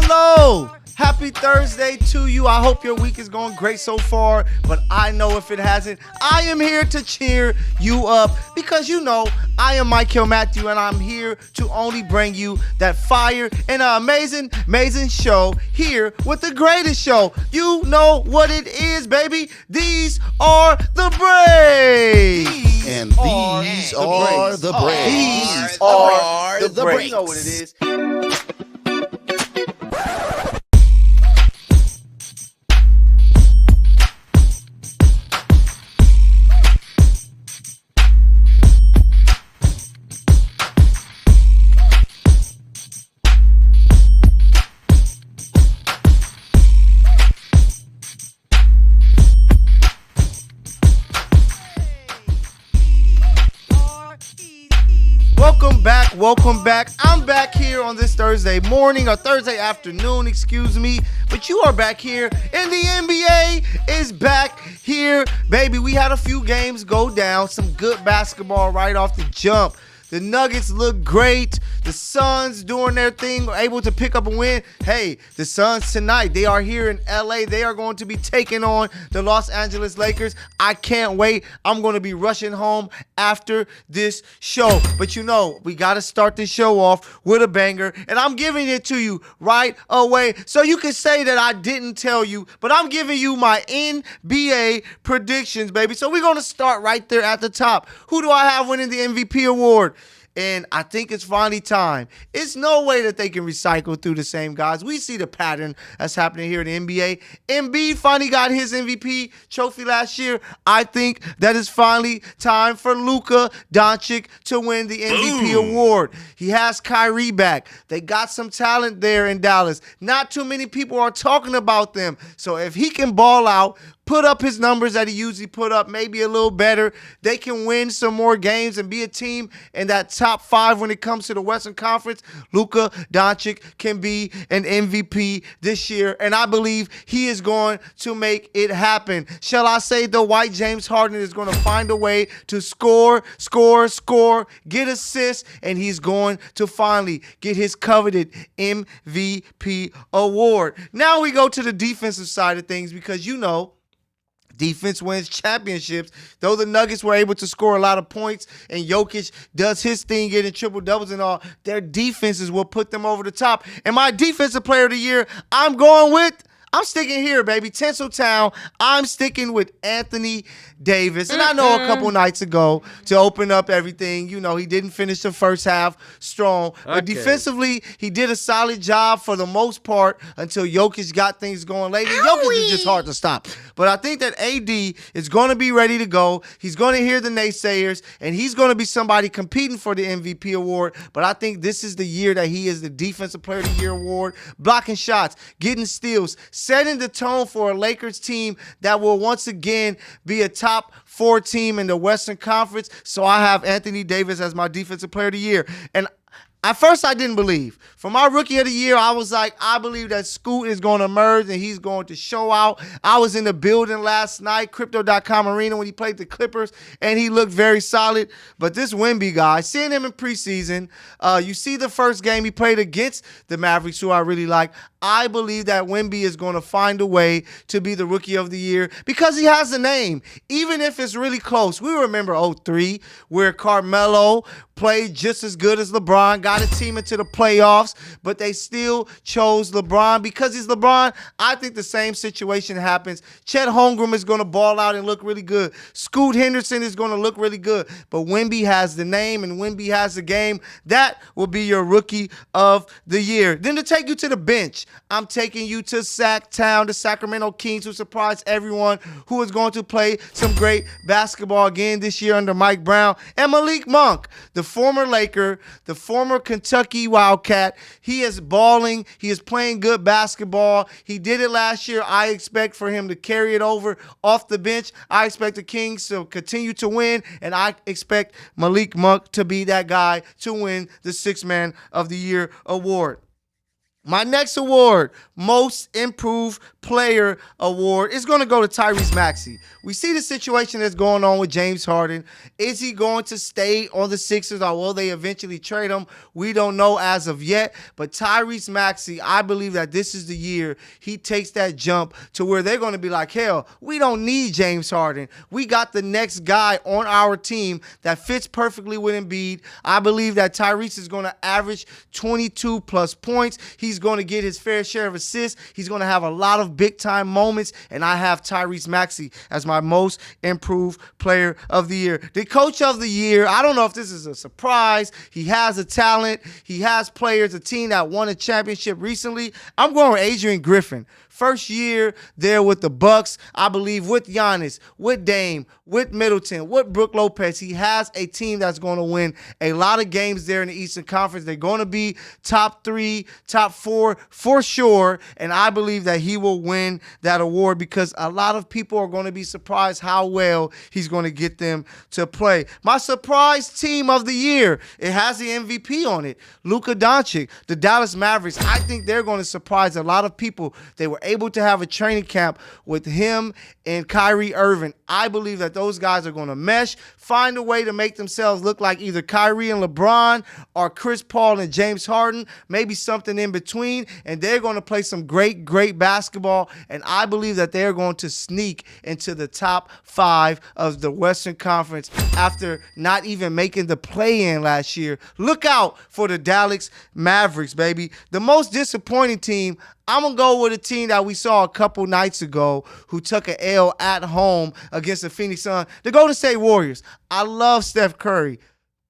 Hello. Happy Thursday to you. I hope your week is going great so far, but I know if it hasn't, I am here to cheer you up because you know I am Michael Matthew and I'm here to only bring you that fire and an amazing show here with the greatest show. You know what it is, baby. These are the Braves. And these are the Braves. These are the Braves. You know what it is. Welcome back. I'm back here on this Thursday morning or Thursday afternoon, excuse me. But you are back here and the NBA is back here, baby. We had a few games go down, some good basketball right off the jump. The Nuggets look great. The Suns doing their thing, were able to pick up a win. Hey, the Suns tonight, they are here in LA. They are going to be taking on the Los Angeles Lakers. I can't wait. I'm going to be rushing home after this show. But you know, we got to start this show off with a banger. And I'm giving it to you right away. So you can say that I didn't tell you, but I'm giving you my NBA predictions, baby. So we're going to start right there at the top. Who do I have winning the MVP award? And I think it's finally time. It's no way that they can recycle through the same guys. We see the pattern that's happening here in the NBA. Embiid finally got his MVP trophy last year. I think that it's finally time for Luka Doncic to win the MVP award. He has Kyrie back. They got some talent there in Dallas. Not too many people are talking about them. So if he can ball out, put up his numbers that he usually put up, maybe a little better, they can win some more games and be a team in that top 5 when it comes to the Western Conference. Luka Doncic can be an MVP this year, and I believe he is going to make it happen. Shall I say the white James Harden is going to find a way to score, get assists, and he's going to finally get his coveted MVP award. Now we go to the defensive side of things because you know, defense wins championships. Though the Nuggets were able to score a lot of points and Jokic does his thing, getting triple-doubles and all, their defenses will put them over the top. And my defensive player of the year, I'm sticking here, baby. Tinseltown. I'm sticking with Anthony Davis. And I know a couple nights ago to open up everything, you know, he didn't finish the first half strong. But defensively, he did a solid job for the most part until Jokic got things going late. And Jokic is just hard to stop. But I think that AD is going to be ready to go. He's going to hear the naysayers, and he's going to be somebody competing for the MVP award. But I think this is the year that he is the Defensive Player of the Year award, blocking shots, getting steals, setting the tone for a Lakers team that will once again be a top 4 team in the Western Conference. So I have Anthony Davis as my Defensive Player of the Year. And at first, I didn't believe. For my Rookie of the Year, I was like, I believe that Scoot is going to emerge and he's going to show out. I was in the building last night, Crypto.com Arena, when he played the Clippers, and he looked very solid. But this Wemby guy, seeing him in preseason, you see the first game he played against the Mavericks, who I really like. I believe that Wemby is going to find a way to be the Rookie of the Year because he has a name, even if it's really close. We remember 2003 where Carmelo played just as good as LeBron, got a team into the playoffs, but they still chose LeBron because he's LeBron. I think the same situation happens. Chet Holmgren is going to ball out and look really good. Scoot Henderson is going to look really good, but Wemby has the name and Wemby has the game. That will be your Rookie of the Year. Then to take you to the bench, I'm taking you to Sacktown, the Sacramento Kings, who surprised everyone, who is going to play some great basketball again this year under Mike Brown. And Malik Monk, the former Laker, the former Kentucky Wildcat. He is balling. He is playing good basketball. He did it last year. I expect for him to carry it over off the bench. I expect the Kings to continue to win, and I expect Malik Monk to be that guy to win the Sixth Man of the Year award. My next award, Most Improved Player Award, is going to go to Tyrese Maxey. We see the situation that's going on with James Harden. Is he going to stay on the Sixers, or will they eventually trade him? We don't know as of yet. But Tyrese Maxey, I believe that this is the year he takes that jump to where they're going to be like, hell, we don't need James Harden. We got the next guy on our team that fits perfectly with Embiid. I believe that Tyrese is going to average 22 plus points. He's going to get his fair share of assists. He's going to have a lot of big-time moments, and I have Tyrese Maxey as my most improved player of the year. The coach of the year, I don't know if this is a surprise. He has a talent. He has players, a team that won a championship recently. I'm going with Adrian Griffin. First year there with the Bucks, I believe with Giannis, with Dame, with Middleton, with Brook Lopez. He has a team that's going to win a lot of games there in the Eastern Conference. They're going to be top 3, top 4 for sure, and I believe that he will win that award because a lot of people are going to be surprised how well he's going to get them to play. My surprise team of the year, it has the MVP on it, Luka Doncic, the Dallas Mavericks. I think they're going to surprise a lot of people. They were able to have a training camp with him and Kyrie Irving. I believe that those guys are going to mesh, find a way to make themselves look like either Kyrie and LeBron or Chris Paul and James Harden, maybe something in between, and they're going to play some great, great basketball, and I believe that they're going to sneak into the top 5 of the Western Conference after not even making the play-in last year. Look out for the Dallas Mavericks, baby. The most disappointing team, I'm going to go with a team that we saw a couple nights ago who took an L at home against the Phoenix Suns, the Golden State Warriors. I love Steph Curry.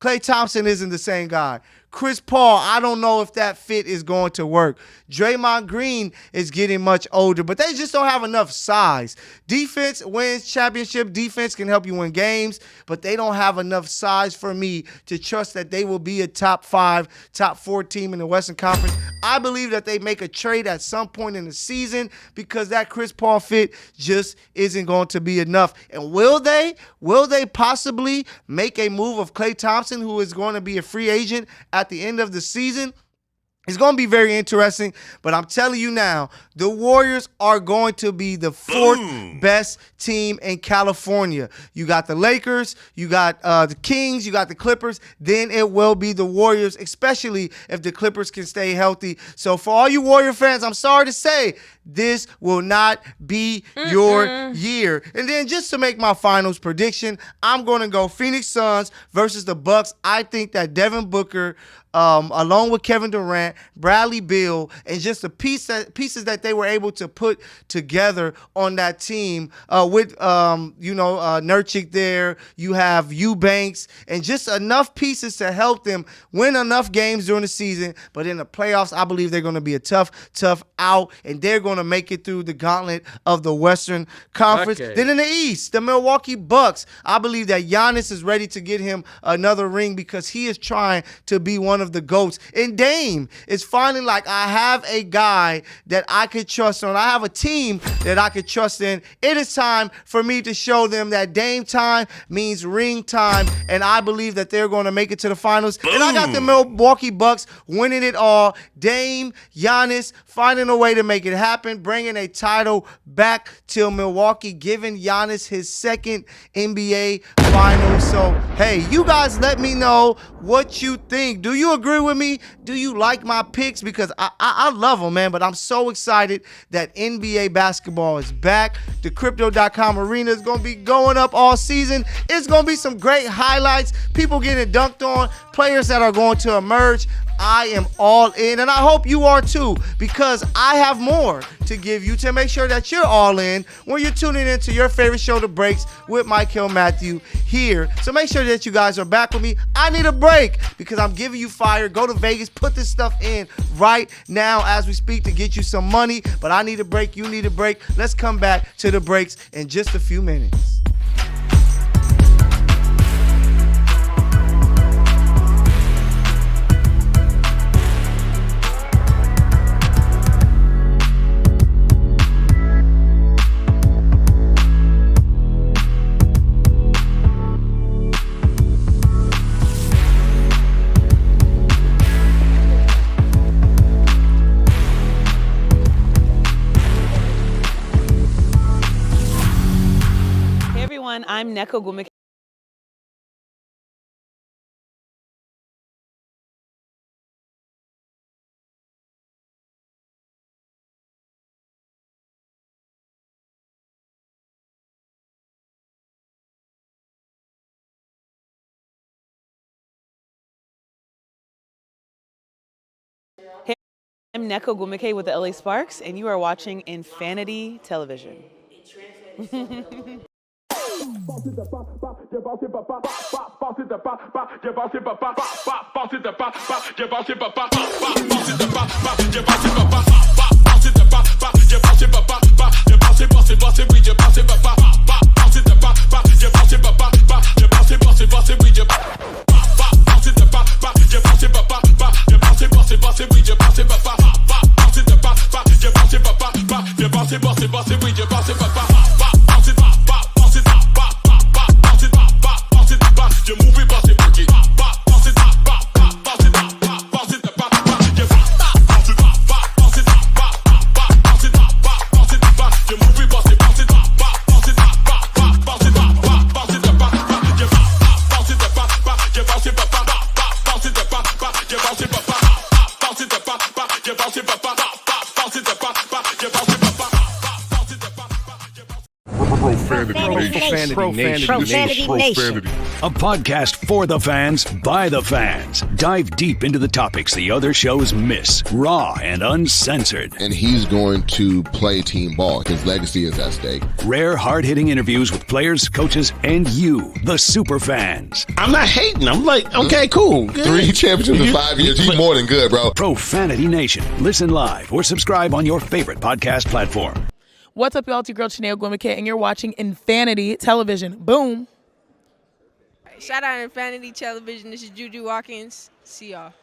Klay Thompson isn't the same guy. Chris Paul, I don't know if that fit is going to work. Draymond Green is getting much older, but they just don't have enough size. Defense wins championship. Defense can help you win games, but they don't have enough size for me to trust that they will be a top 5, top 4 team in the Western Conference. I believe that they make a trade at some point in the season because that Chris Paul fit just isn't going to be enough. And will they possibly make a move of Klay Thompson, who is going to be a free agent at the end of the season? It's going to be very interesting, but I'm telling you now, the Warriors are going to be the 4th best team in California. You got the Lakers, you got the Kings, you got the Clippers, then it will be the Warriors, especially if the Clippers can stay healthy. So for all you Warrior fans, I'm sorry to say, this will not be your year. And then just to make my finals prediction, I'm going to go Phoenix Suns versus the Bucks. I think that Devin Booker, along with Kevin Durant, Bradley Beal, and just the pieces that they were able to put together on that team with, Nurkic there, you have Eubanks, and just enough pieces to help them win enough games during the season. But in the playoffs, I believe they're going to be a tough out, and they're going to make it through the gauntlet of the Western Conference. Okay. Then in the East, the Milwaukee Bucks, I believe that Giannis is ready to get him another ring because he is trying to be one of the GOATs. And Dame is finally like, I have a guy that I could trust on. I have a team that I could trust in. It is time for me to show them that Dame time means ring time, and I believe that they're going to make it to the finals. And I got the Milwaukee Bucks winning it all. Dame, Giannis, finding a way to make it happen, bringing a title back to Milwaukee, giving Giannis his 2nd NBA final. So, hey, you guys let me know what you think. Do you agree with me? Do you like my picks? Because I love them, man, but I'm so excited that NBA basketball is back. The Crypto.com arena is going to be going up all season. It's going to be some great highlights, people getting dunked on, players that are going to emerge. I am all in, and I hope you are too, because I have more to give you to make sure that you're all in when you're tuning into your favorite show, The Breaks, with Michael Matthew here. So make sure that you guys are back with me. I need a break because I'm giving you fire. Go to Vegas, put this stuff in right now as we speak to get you some money, but I need a break. You need a break. Let's come back to The Breaks in just a few minutes. I'm Neko Gumike. Hey, I'm Neko Gumike with the LA Sparks, and you are watching Infanity Television. Profanity Nation. A podcast for the fans, by the fans. Dive deep into the topics the other shows miss. Raw and uncensored. And he's going to play team ball. His legacy is at stake. Rare, hard-hitting interviews with players, coaches, and you, the super fans. I'm not hating. I'm like, okay, cool. Good. 3 championships in 5 years. He's more than good, bro. Profanity Nation. Listen live or subscribe on your favorite podcast platform. What's up, y'all? It's your girl, Chanel Gwimike, and you're watching Infanity Television. Boom. Shout out Infanity Television. This is Juju Watkins. See y'all.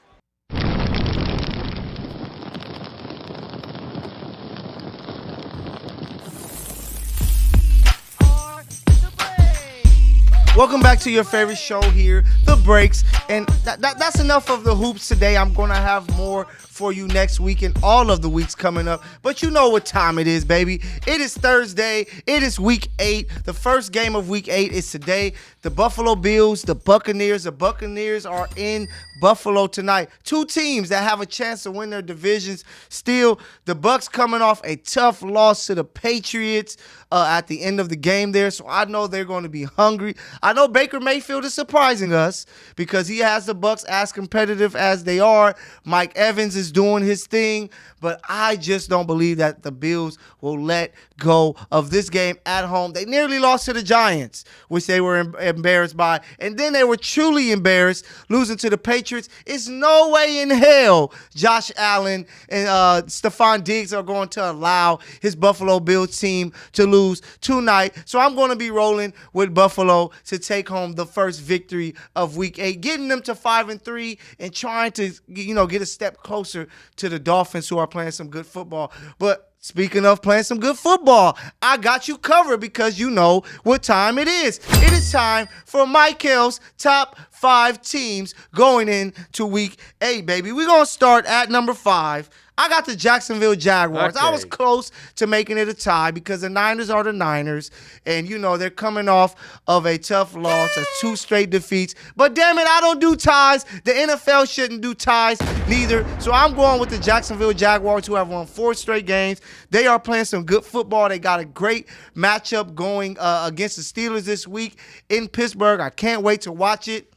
Welcome back to your favorite show here, The Breaks. And that's enough of the hoops today. I'm going to have more for you next week and all of the weeks coming up. But you know what time it is, baby. It is Thursday. It is week 8. The first game of week 8 is today. The Buffalo Bills, the Buccaneers. The Buccaneers are in Buffalo tonight. 2 teams that have a chance to win their divisions. Still, the Bucs coming off a tough loss to the Patriots at the end of the game there. So I know they're going to be hungry. I know Baker Mayfield is surprising us because he has the Bucs as competitive as they are. Mike Evans is doing his thing, but I just don't believe that the Bills will let go of this game at home. They nearly lost to the Giants, which they were embarrassed by, and then they were truly embarrassed losing to the Patriots. It's no way in hell Josh Allen and Stephon Diggs are going to allow his Buffalo Bills team to lose tonight. So I'm going to be rolling with Buffalo to take home the first victory of week 8, getting them to 5-3 and trying to, get a step closer to the Dolphins, who are playing some good football. But speaking of playing some good football, I got you covered because you know what time it is. It is time for Michael's top 5 teams going into week 8, baby. We're going to start at number 5. I got the Jacksonville Jaguars. Okay. I was close to making it a tie because the Niners are the Niners. And, they're coming off of a tough loss, 2 straight defeats. But, damn it, I don't do ties. The NFL shouldn't do ties neither. So I'm going with the Jacksonville Jaguars, who have won 4 straight games. They are playing some good football. They got a great matchup going against the Steelers this week in Pittsburgh. I can't wait to watch it.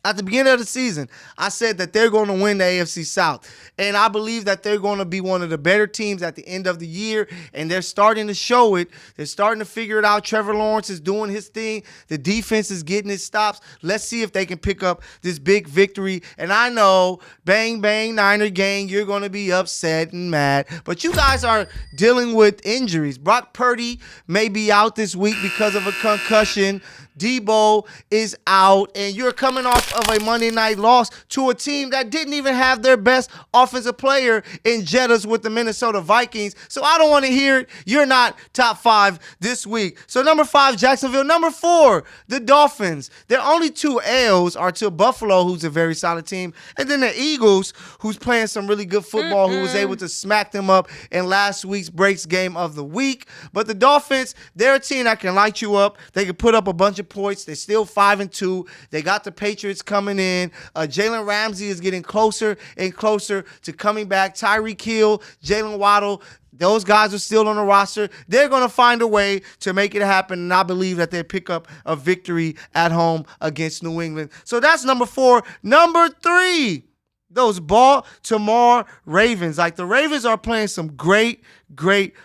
At the beginning of the season, I said that they're going to win the AFC South. And I believe that they're going to be one of the better teams at the end of the year. And they're starting to show it. They're starting to figure it out. Trevor Lawrence is doing his thing. The defense is getting its stops. Let's see if they can pick up this big victory. And I know, bang, bang, Niner gang, you're going to be upset and mad. But you guys are dealing with injuries. Brock Purdy may be out this week because of a concussion. Debo is out. And you're coming off off of a Monday night loss to a team that didn't even have their best offensive player in Jettas with the Minnesota Vikings. So I don't want to hear it. You're not top 5 this week. So number 5, Jacksonville. Number 4, the Dolphins. Their only 2 L's are to Buffalo, who's a very solid team, and then the Eagles, who's playing some really good football, who was able to smack them up in last week's Breaks game of the week. But the Dolphins, they're a team that can light you up. They can put up a bunch of points. They're still 5-2. They got the Patriots coming in. Jalen Ramsey is getting closer and closer to coming back. Tyreek Hill, Jalen Waddle, those guys are still on the roster. They're going to find a way to make it happen, and I believe that they pick up a victory at home against New England. So that's number 4. Number 3, those Baltimore Ravens. Like, the Ravens are playing some great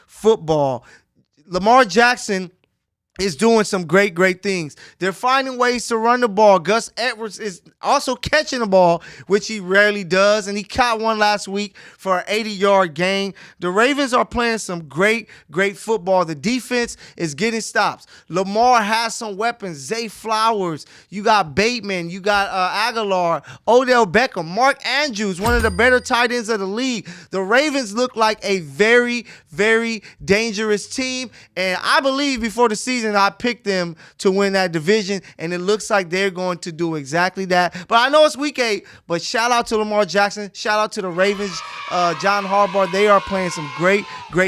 football. Lamar Jackson is doing some great things. They're finding ways to run the ball. Gus Edwards is also catching the ball, which he rarely does, and he caught one last week for an 80-yard gain. The Ravens are playing some great football. The defense is getting stops. Lamar has some weapons. Zay Flowers. You got Bateman. You got Aguilar, Odell Beckham, Mark Andrews, one of the better tight ends of the league. The Ravens look like a very dangerous team, and I believe before the season I picked them to win that division, and it looks like they're going to do exactly that. But I know it's week 8, but shout out to Lamar Jackson. Shout out to the Ravens, John Harbaugh. They are playing some great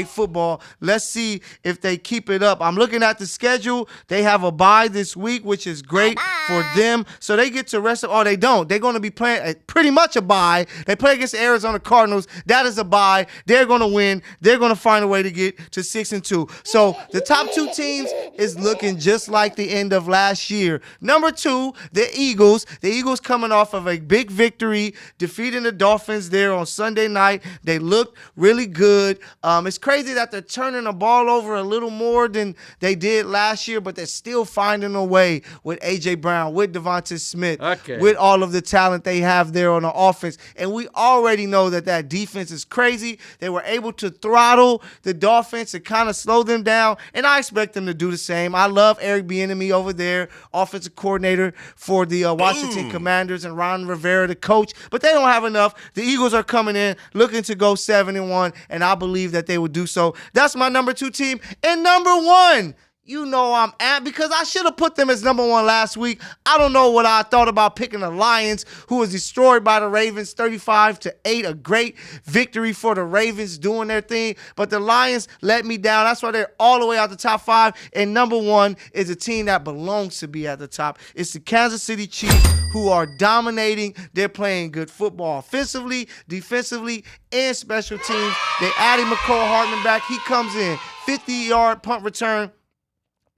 football. Let's see if they keep it up. I'm looking at the schedule. They have a bye this week, which is great for them. So they get to rest. They don't. They're going to be playing pretty much a bye. They play against the Arizona Cardinals. That is a bye. They're going to win. They're going to find a way to get to 6-2. So the top 2 teams is looking just like the end of last year. Number 2, the Eagles. The Eagles coming off of a big victory, defeating the Dolphins there on Sunday night. They looked really good. It's crazy that they're turning the ball over a little more than they did last year, but they're still finding a way with A.J. Brown, with Devonta Smith, with all of the talent they have there on the offense. And we already know that defense is crazy. They were able to throttle the Dolphins and kind of slow them down, and I expect them to do the same. I love Eric Bieniemy over there, offensive coordinator for the Washington Commanders, and Ron Rivera, the coach, but they don't have enough. The Eagles are coming in looking to go 7-1, and I believe that they will do so. That's my number 2 team. And number 1, you know I'm at, because I should have put them as number 1 last week. I don't know what I thought about picking the Lions, who was destroyed by the Ravens 35-8. A great victory for the Ravens doing their thing, but the Lions let me down. That's why they're all the way out the top 5. And number 1 is a team that belongs to be at the top. It's the Kansas City Chiefs, who are dominating. They're playing good football offensively, defensively, and special teams. They added McCall Hartman back. He comes in, 50-yard punt return.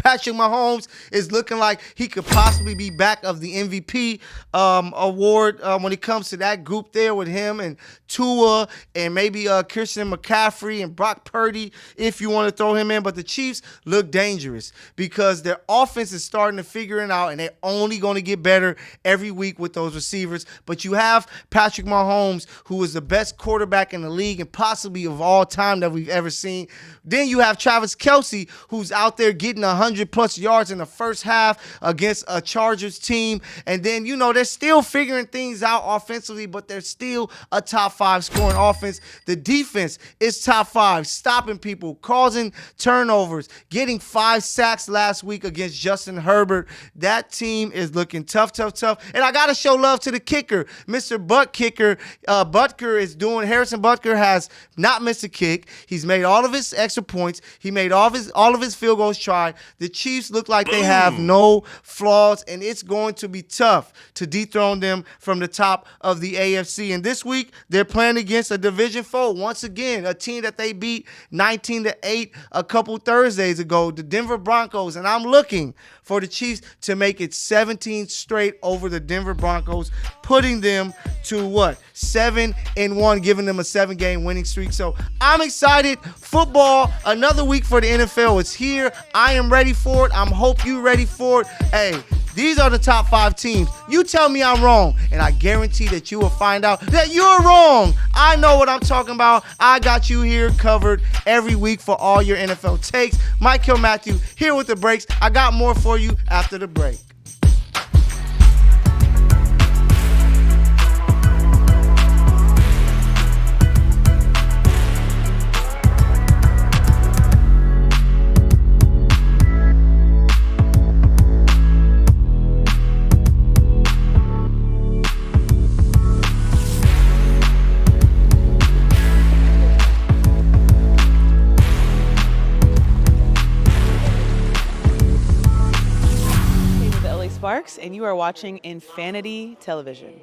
Patrick Mahomes is looking like he could possibly be back of the MVP award when it comes to that group there with him and Tua and maybe Christian McCaffrey and Brock Purdy if you want to throw him in. But the Chiefs look dangerous because their offense is starting to figure it out, and they're only going to get better every week with those receivers. But you have Patrick Mahomes, who is the best quarterback in the league and possibly of all time that we've ever seen. Then you have Travis Kelce, who's out there getting 100-plus yards in the first half against a Chargers team. And then, you know, they're still figuring things out offensively, but they're still a top 5 scoring offense. The defense is top 5, stopping people, causing turnovers, getting 5 sacks last week against Justin Herbert. That team is looking tough. And I got to show love to the kicker, Mr. Butt Kicker. Harrison Butker has not missed a kick. He's made all of his extra points. He made all of his field goals tried. The Chiefs look like they have no flaws, and it's going to be tough to dethrone them from the top of the AFC. And this week, they're playing against a division foe. Once again, a team that they beat 19-8 a couple Thursdays ago, the Denver Broncos. And I'm looking for the Chiefs to make it 17 straight over the Denver Broncos, putting them to 7-1, giving them a 7-game winning streak. So I'm excited. Football, another week for the NFL is here. I am ready for it. I hope you're ready for it. Hey, these are the top 5 teams. You tell me I'm wrong, and I guarantee that you will find out that you're wrong. I know what I'm talking about. I got you here covered every week for all your NFL takes. Michael Matthew here with the breaks. I got more for you after the break. Sparks, and you are watching Infanity Television.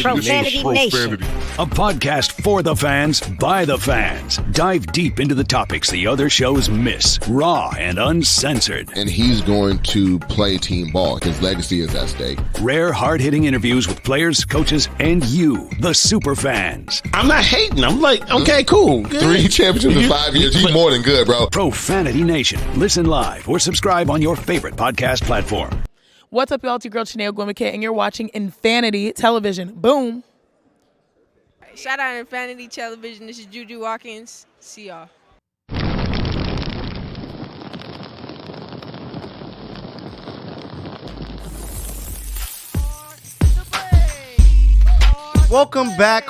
Profanity Nation. A podcast for the fans, by the fans. Dive deep into the topics the other shows miss. Raw and uncensored. And he's going to play team ball. His legacy is at stake. Rare, hard-hitting interviews with players, coaches, and you, the super fans. I'm not hating. I'm like, okay, cool. Good. 3 championships in 5 years. You're more than good, bro. Profanity Nation. Listen live or subscribe on your favorite podcast platform. What's up, y'all? It's your girl, Chanel Gwimike, and you're watching Infanity Television. Boom. Shout out Infanity Television. This is Juju Watkins. See y'all. Welcome back,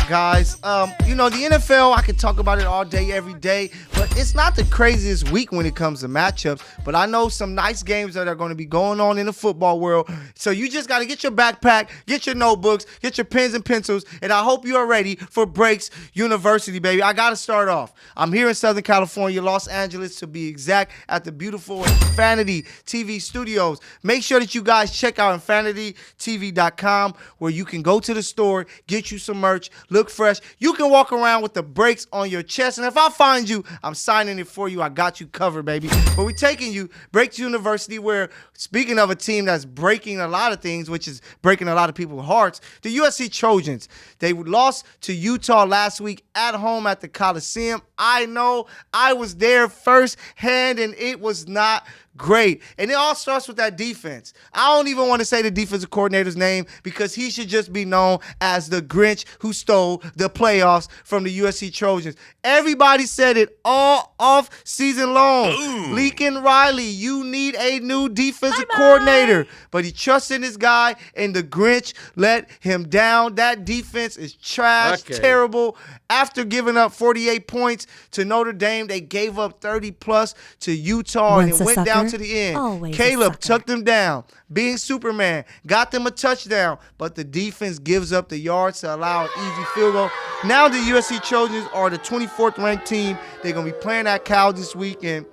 guys. You know, the NFL, I could talk about it all day, every day, but it's not the craziest week when it comes to matchups. But I know some nice games that are going to be going on in the football world. So you just got to get your backpack, get your notebooks, get your pens and pencils, and I hope you are ready for Breaks University, baby. I got to start off. I'm here in Southern California, Los Angeles, to be exact, at the beautiful Infanity TV studios. Make sure that you guys check out infanitytv.com, where you can go to the store, get you some merch, look fresh. You can walk around with the breaks on your chest, and if I find you, I'm signing it for you. I got you covered, baby. But we're taking you Breaks University, where, speaking of a team that's breaking a lot of things, which is breaking a lot of people's hearts, the USC Trojans. They lost to Utah last week at home at the Coliseum. I know, I was there firsthand, and it was not great. And it all starts with that defense. I don't even want to say the defensive coordinator's name, because he should just be known as the Grinch who stole the playoffs from the USC Trojans. Everybody said it all off season long. Lincoln Riley, you need a new defensive coordinator. But he trusted this guy, and the Grinch let him down. That defense is trash, terrible. After giving up 48 points to Notre Dame, they gave up 30-plus to Utah, and it went down to the end. Caleb took them down, being Superman, got them a touchdown, but the defense gives up the yards to allow an easy field goal. Now the USC Trojans are the 24th ranked team. They're going to be playing at Cal this weekend.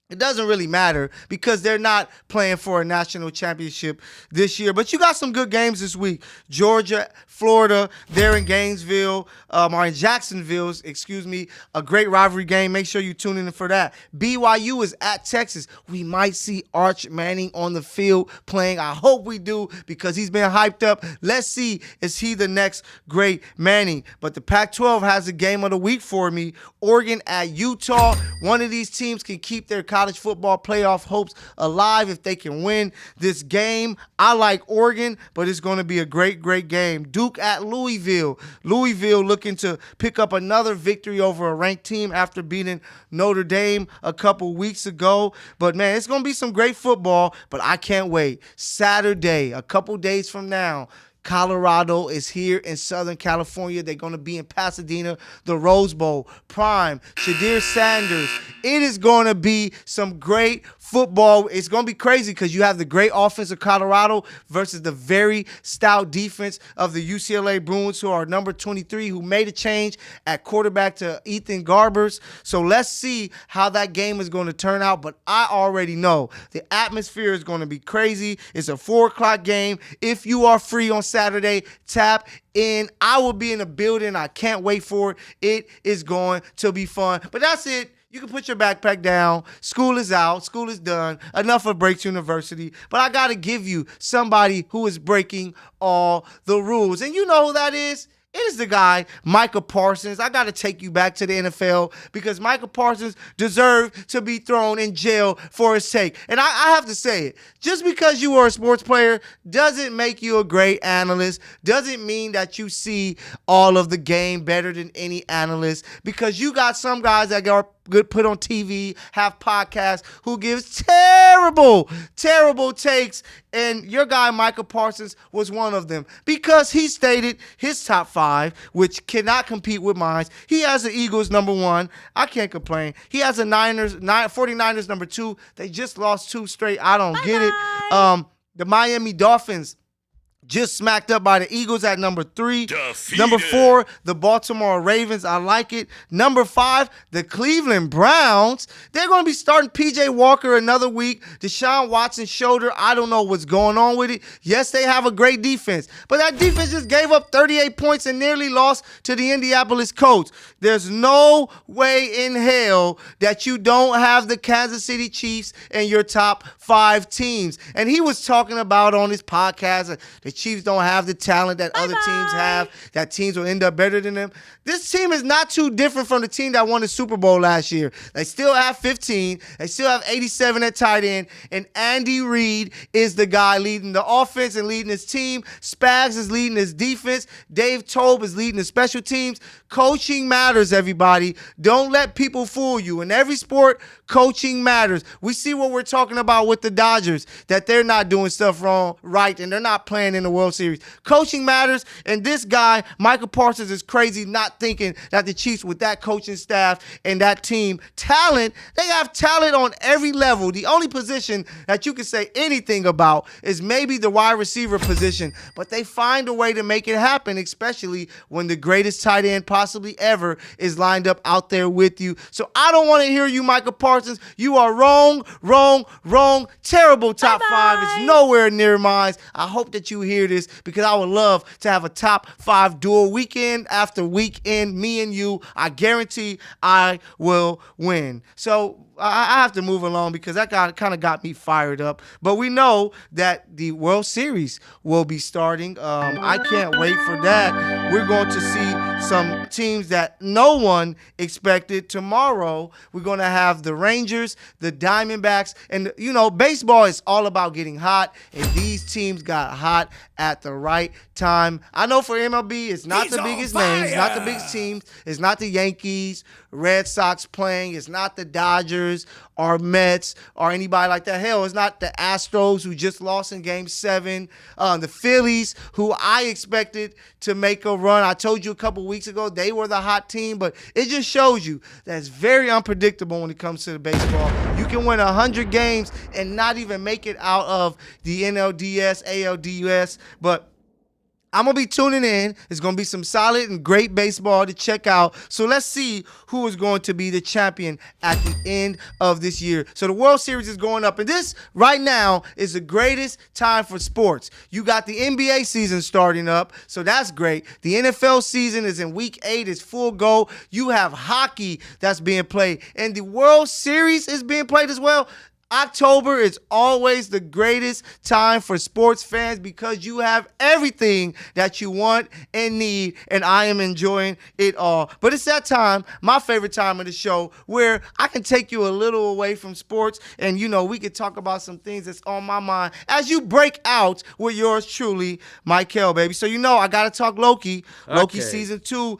It doesn't really matter because they're not playing for a national championship this year. But you got some good games this week. Georgia, Florida, they're in Gainesville, or in Jacksonville, a great rivalry game. Make sure you tune in for that. BYU is at Texas. We might see Arch Manning on the field playing. I hope we do, because he's been hyped up. Let's see, is he the next great Manning? But the Pac-12 has a game of the week for me. Oregon at Utah. One of these teams can keep their college football playoff hopes alive if they can win this game. I like Oregon, but it's going to be a great, great game. Duke at Louisville. Louisville looking to pick up another victory over a ranked team after beating Notre Dame a couple weeks ago. But, man, it's going to be some great football, but I can't wait. Saturday, a couple days from now, Colorado is here in Southern California. They're going to be in Pasadena, the Rose Bowl. Prime, Shadir Sanders. It is going to be some great football. It's going to be crazy because you have the great offense of Colorado versus the very stout defense of the UCLA Bruins, who are number 23, who made a change at quarterback to Ethan Garbers. So let's see how that game is going to turn out. But I already know the atmosphere is going to be crazy. It's a 4 o'clock game. If you are free on Saturday, tap in. I will be in the building. I can't wait for it. It is going to be fun. But that's it. You can put your backpack down. School is out. School is done. Enough of Breaks University. But I got to give you somebody who is breaking all the rules. And you know who that is? It is the guy, Micah Parsons. I got to take you back to the NFL because Micah Parsons deserved to be thrown in jail for his take. And I have to say it. Just because you are a sports player doesn't make you a great analyst, doesn't mean that you see all of the game better than any analyst, because you got some guys that are good put on TV, have podcasts, who gives terrible takes, and your guy Micah Parsons was one of them because he stated his top 5, which cannot compete with mine. He has the Eagles number 1. I can't complain. He has the 49ers number 2. They just lost 2 straight. I don't get it. The Miami Dolphins just smacked up by the Eagles at number 3. Defeated. Number 4, the Baltimore Ravens. I like it. Number 5, the Cleveland Browns. They're going to be starting P.J. Walker another week. Deshaun Watson's shoulder, I don't know what's going on with it. Yes, they have a great defense, but that defense just gave up 38 points and nearly lost to the Indianapolis Colts. There's no way in hell that you don't have the Kansas City Chiefs in your top 5 teams. And he was talking about on his podcast the Chiefs don't have the talent that other teams have, that teams will end up better than them. This team is not too different from the team that won the Super Bowl last year. They still have 15. They still have 87 at tight end. And Andy Reid is the guy leading the offense and leading his team. Spags is leading his defense. Dave Tobe is leading the special teams. Coaching matters, everybody. Don't let people fool you. In every sport, coaching matters. We see what we're talking about with the Dodgers, that they're not doing stuff right, and they're not playing in the World Series. Coaching matters, and this guy, Michael Parsons, is crazy not thinking that the Chiefs, with that coaching staff and that team, talent, they have talent on every level. The only position that you can say anything about is maybe the wide receiver position, but they find a way to make it happen, especially when the greatest tight end possibly ever is lined up out there with you. So I don't want to hear you, Michael Parsons. You are wrong. Terrible top 5. It's nowhere near mine. I hope that you hear this because I would love to have a top 5 duel weekend after weekend, me and you. I guarantee I will win. So I have to move along because that kind of got me fired up. But we know that the World Series will be starting. I can't wait for that. We're going to see some teams that no one expected. Tomorrow, we're going to have the Rangers, the Diamondbacks, and, you know, baseball is all about getting hot, and these teams got hot at the right time. I know for MLB, it's not the biggest names, not the biggest teams. It's not the Yankees, Red Sox playing. It's not the Dodgers or Mets or anybody like that. Hell, it's not the Astros who just lost in Game 7. The Phillies, who I expected to make a run. I told you a couple weeks ago they were the hot team, but it just shows you that it's very unpredictable when it comes to the baseball. You can win 100 games and not even make it out of the NLDS, ALDS, but I'm going to be tuning in. It's going to be some solid and great baseball to check out. So let's see who is going to be the champion at the end of this year. So the World Series is going up. And this right now is the greatest time for sports. You got the NBA season starting up. So that's great. The NFL season is in week 8. It's full go. You have hockey that's being played. And the World Series is being played as well. October is always the greatest time for sports fans because you have everything that you want and need, and I am enjoying it all. But it's that time, my favorite time of the show, where I can take you a little away from sports and, you know, we can talk about some things that's on my mind as you break out with yours truly, Michael, baby. So, you know, I got to talk Loki. Okay. Loki Season 2.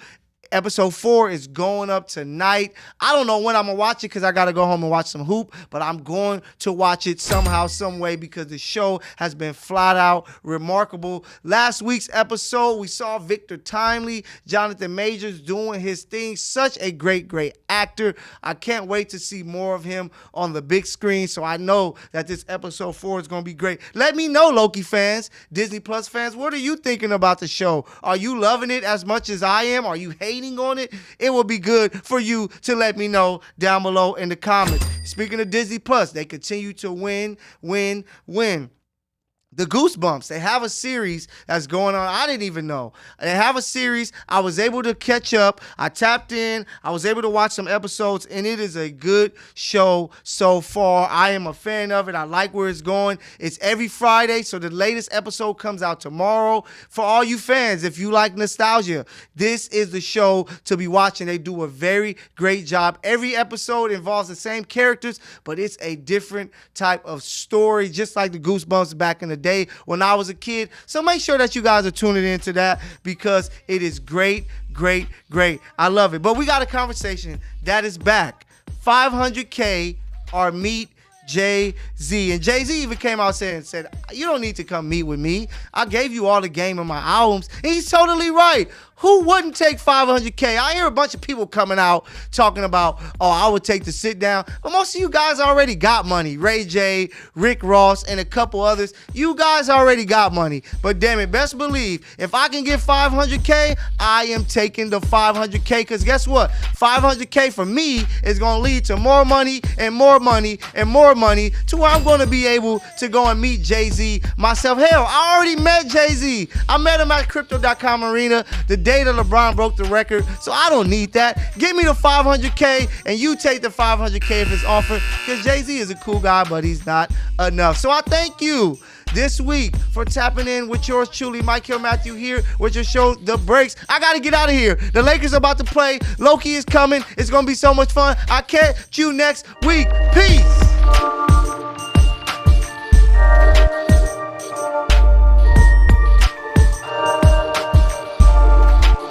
Episode 4 is going up tonight. I don't know when I'm going to watch it because I got to go home and watch some hoop, but I'm going to watch it somehow, some way, because the show has been flat out remarkable. Last week's episode, we saw Victor Timely, Jonathan Majors doing his thing. Such a great actor. I can't wait to see more of him on the big screen, so I know that this episode 4 is going to be great. Let me know, Loki fans, Disney Plus fans, what are you thinking about the show? Are you loving it as much as I am? Are you hating on it? It will be good for you to let me know down below in the comments. Speaking of Disney Plus, they continue to win. the Goosebumps. They have a series that's going on. I didn't even know. They have a series. I was able to catch up. I tapped in. I was able to watch some episodes, and it is a good show so far. I am a fan of it. I like where it's going. It's every Friday, so the latest episode comes out tomorrow. For all you fans, if you like nostalgia, this is the show to be watching. They do a very great job. Every episode involves the same characters, but it's a different type of story, just like the Goosebumps back in the day when I was a kid. So make sure that you guys are tuning into that because it is great. I love it. But we got a conversation that is back. 500K or meet Jay-Z. And Jay-Z even came out and said, you don't need to come meet with me. I gave you all the game of my albums. And he's totally right. Who wouldn't take 500K? I hear a bunch of people coming out talking about, oh, I would take the sit down. But most of you guys already got money. Ray J, Rick Ross, and a couple others. You guys already got money. But damn it, best believe, if I can get 500K, I am taking the 500K. Because guess what? 500K for me is going to lead to more money and more money and more money to where I'm going to be able to go and meet Jay-Z myself. Hell, I already met Jay-Z. I met him at Crypto.com Arena the day that LeBron broke the record, so I don't need that. Give me the 500K, and you take the 500K if it's offered, because Jay-Z is a cool guy, but he's not enough. So I thank you this week for tapping in with yours truly, Mike Hill Matthew here with your show, The Breaks. I got to get out of here. The Lakers are about to play. Loki is coming. It's going to be so much fun. I'll catch you next week. Peace.